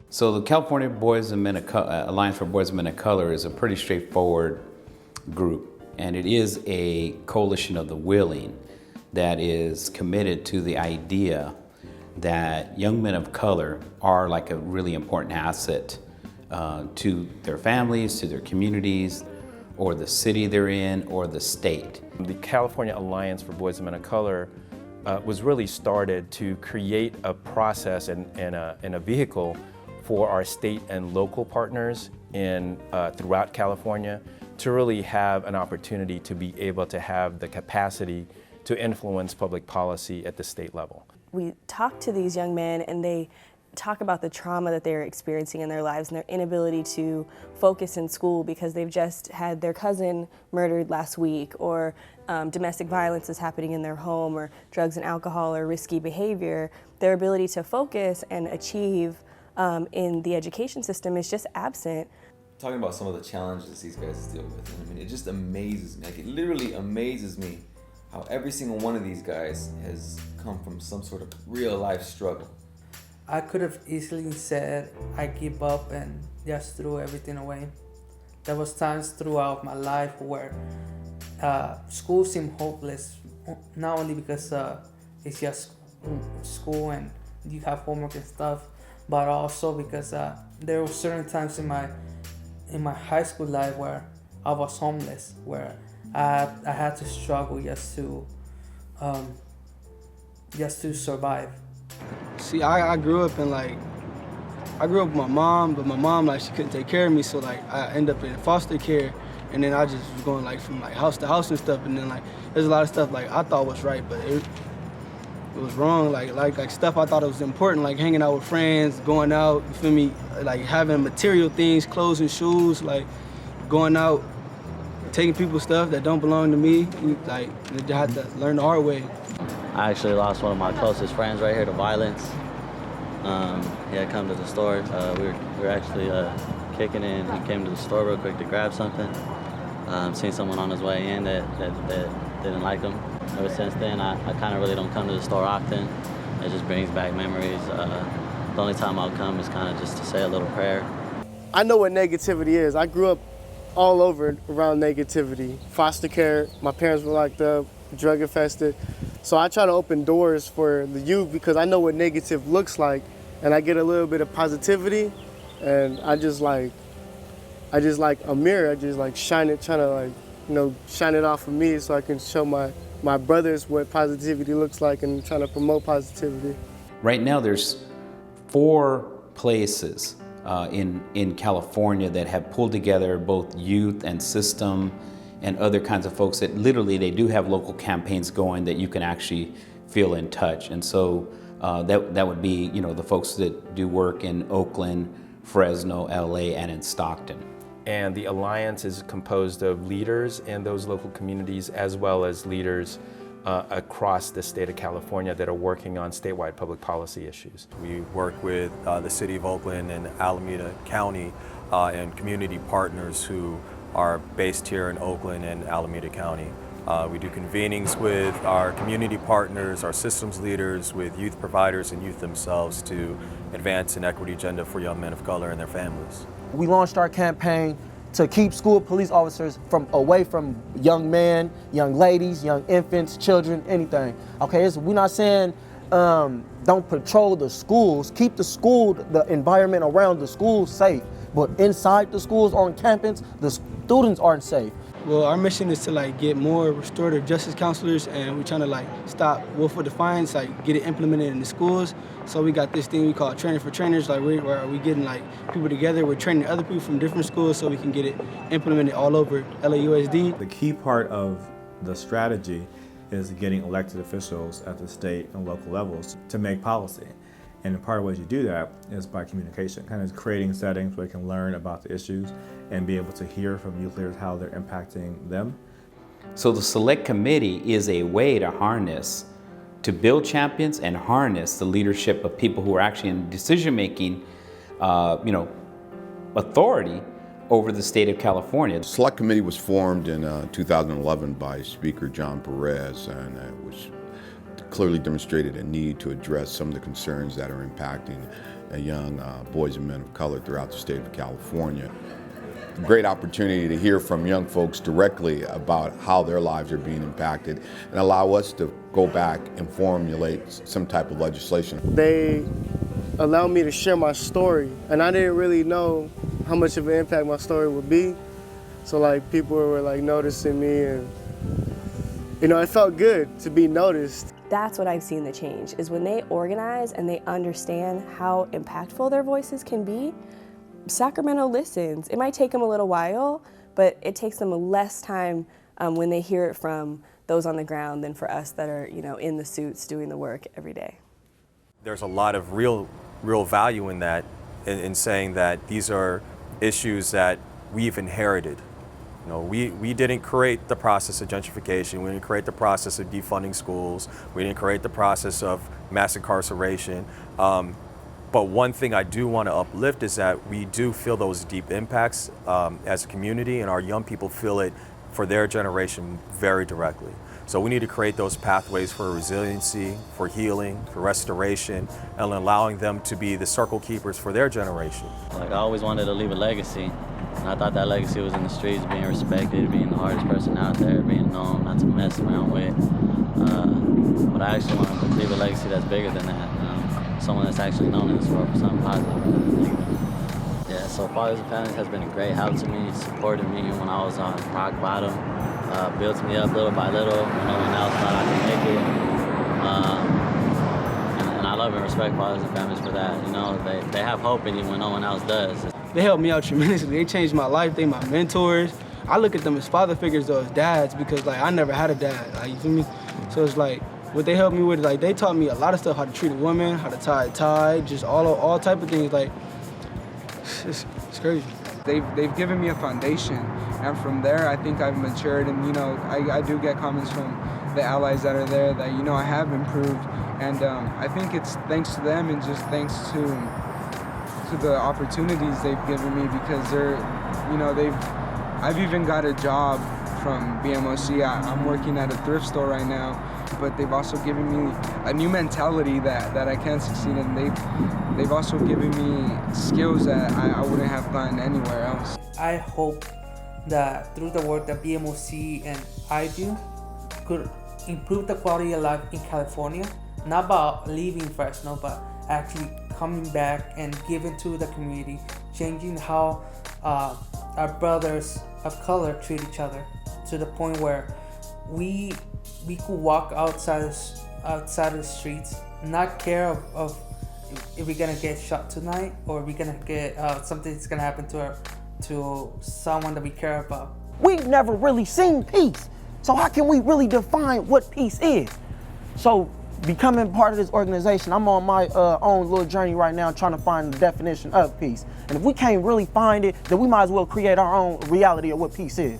So the California Boys and Men of Alliance for Boys and Men of Color is a pretty straightforward group, and it is a coalition of the willing that is committed to the idea that young men of color are like a really important asset to their families, to their communities, or the city they're in, or the state. The California Alliance for Boys and Men of Color was really started to create a process and a vehicle for our state and local partners throughout California to really have an opportunity to be able to have the capacity to influence public policy at the state level. We talk to these young men and they talk about the trauma that they're experiencing in their lives and their inability to focus in school because they've just had their cousin murdered last week, or domestic violence is happening in their home, or drugs and alcohol or risky behavior. Their ability to focus and achieve in the education system is just absent. Talking about some of the challenges these guys deal with, I mean, it just amazes me. Like, it literally amazes me how every single one of these guys has come from some sort of real life struggle. I could have easily said I give up and just threw everything away. There was times throughout my life where school seemed hopeless, not only because it's just school and you have homework and stuff, but also because there were certain times in my high school life where I was homeless, where I had to struggle just to survive. See, I grew up with my mom, but my mom, she couldn't take care of me, so I ended up in foster care, and then I just was going from house to house and stuff, and then there's a lot of stuff I thought was right, but it was wrong, like stuff I thought it was important, like hanging out with friends, going out, you feel me, having material things, clothes and shoes, going out, taking people's stuff that don't belong to me, I had to learn the hard way. I actually lost one of my closest friends right here to violence. He had come to the store. We were actually kicking it, and he came to the store real quick to grab something. Seen someone on his way in that didn't like him. Ever since then, I kind of really don't come to the store often. It just brings back memories. The only time I'll come is kind of just to say a little prayer. I know what negativity is. I grew up all over around negativity. Foster care, my parents were locked up, drug infested. So I try to open doors for the youth because I know what negative looks like, and I get a little bit of positivity, and I just like a mirror. I just shine it, trying to shine it off of me so I can show my brothers what positivity looks like and trying to promote positivity. Right now there's 4 places in California that have pulled together both youth and system and other kinds of folks that literally they do have local campaigns going that you can actually feel in touch. And so that would be the folks that do work in Oakland, Fresno, LA, and in Stockton. And the Alliance is composed of leaders in those local communities as well as leaders across the state of California that are working on statewide public policy issues. We work with the City of Oakland and Alameda County and community partners who are based here in Oakland and Alameda County. We do convenings with our community partners, our systems leaders, with youth providers and youth themselves to advance an equity agenda for young men of color and their families. We launched our campaign to keep school police officers away from young men, young ladies, young infants, children, anything. Okay, we're not saying don't patrol the schools, keep the environment around the schools safe, but inside the schools, on campus, the students aren't safe. Well, our mission is to get more restorative justice counselors, and we're trying to stop willful defiance, get it implemented in the schools. So we got this thing we call training for trainers, where we getting people together, we're training other people from different schools so we can get it implemented all over LAUSD. The key part of the strategy is getting elected officials at the state and local levels to make policy. And part of the way you do that is by communication, kind of creating settings where you can learn about the issues and be able to hear from youth leaders how they're impacting them. So the Select Committee is a way to build champions and harness the leadership of people who are actually in decision-making, authority over the state of California. The Select Committee was formed in 2011 by Speaker John Perez, and it was clearly demonstrated a need to address some of the concerns that are impacting young boys and men of color throughout the state of California. Great opportunity to hear from young folks directly about how their lives are being impacted and allow us to go back and formulate some type of legislation. They allowed me to share my story, and I didn't really know how much of an impact my story would be. So like people were like noticing me, and you know, it felt good to be noticed. That's what I've seen the change, is when they organize and they understand how impactful their voices can be, Sacramento listens. It might take them a little while, but it takes them less time when they hear it from those on the ground than for us that are, you know, in the suits doing the work every day. There's a lot of real value in that, in saying that these are issues that we've inherited. You know, we didn't create the process of gentrification. We didn't create the process of defunding schools. We didn't create the process of mass incarceration. But one thing I do want to uplift is that we do feel those deep impacts as a community, and our young people feel it for their generation very directly. So we need to create those pathways for resiliency, for healing, for restoration, and allowing them to be the circle keepers for their generation. Like, I always wanted to leave a legacy, and I thought that legacy was in the streets, being respected, being the hardest person out there, being known, not to mess around with. But I actually want to leave a legacy that's bigger than that. Someone that's actually known in this world for something positive. Yeah, so Fathers and Families has been a great help to me, supported me when I was on rock bottom, built me up little by little when no one else thought I could make it. And I love and respect Fathers and Families for that. You know, they have hope in you when no one else does. They helped me out tremendously. They changed my life. They my mentors. I look at them as father figures, though, as dads, because like I never had a dad. Like, you feel me? So it's like, what they helped me with, like, they taught me a lot of stuff, how to treat a woman, how to tie a tie, just all type of things. Like, it's crazy. They've given me a foundation, and from there I think I've matured, and you know, I do get comments from the allies that are there that, you know, I have improved, and I think it's thanks to them and just thanks to the opportunities they've given me, because they're, you know, I've even got a job from BMOC. I'm working at a thrift store right now, but they've also given me a new mentality that I can succeed in. They've also given me skills that I wouldn't have gotten anywhere else. I hope that through the work that BMOC and I do could improve the quality of life in California, not about leaving Fresno, but actually coming back and giving to the community, changing how our brothers of color treat each other, to the point where we could walk outside of the streets, not care of if we're gonna get shot tonight, or we're gonna get something's gonna happen to someone that we care about. We've never really seen peace, so how can we really define what peace is? So becoming part of this organization, I'm on my own little journey right now trying to find the definition of peace. And if we can't really find it, then we might as well create our own reality of what peace is.